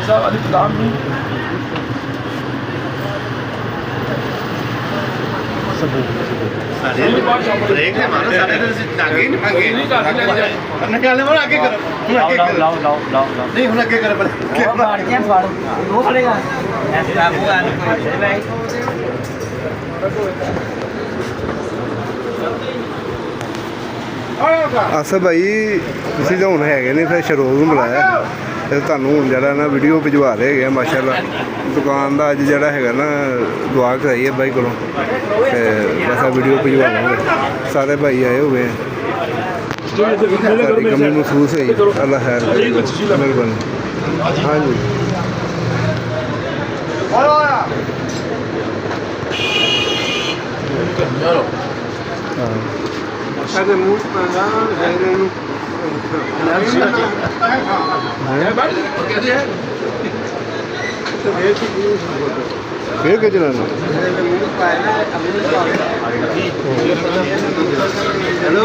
ਸਾਹਿਬ Ali Kalam ji break है मानो साढ़े आगे नहीं निकालने वाला आगे करो आगे करो ਲਾਓ नहीं हम आगे करो वो पड़ेगा ऐसा वो आने को भाई ਅਸਲ ਭਾਈ ਤੁਸੀਂ ਤਾਂ ਹੁਣ ਹੈਗੇ ਨੇ ਫਿਰ ਸ਼ਰੋਜ਼ ਨੂੰ ਬੁਲਾਇਆ ਤੇ ਤੁਹਾਨੂੰ ਹੁਣ ਜਿਹੜਾ ਨਾ ਵੀਡੀਓ ਭਿਜਵਾ ਰਹੇ ਹੈਗੇ ਆ ਮਾਸ਼ਾਅੱਲਾ ਦੁਕਾਨ ਦਾ ਅੱਜ ਜਿਹੜਾ ਹੈਗਾ ਨਾ ਦੁਆ ਕਰਾਈ ਹੈ ਬਾਈ ਕੋਲੋਂ ਤੇ ਬਸ ਆ ਵੀਡੀਓ ਭਿਜਵਾਵਾਂਗੇ ਸਾਰੇ ਭਾਈ ਆਏ ਹੋਏ ਸਾਡੀ ਕਮੀ ਮਹਿਸੂਸ ਹੋਈ ਅੱਲਾ ਖੈਰ ਕਰੇ ਮਿਹਰਬਾਨੀ ਹਾਂਜੀ ਸਾਡੇ ਮੂੰਹ ਪੈਂਦਾ ਹੈਗੇ ਨੂੰ ਫੇਰ ਕਿ ਚਲਾਣਾ हेलो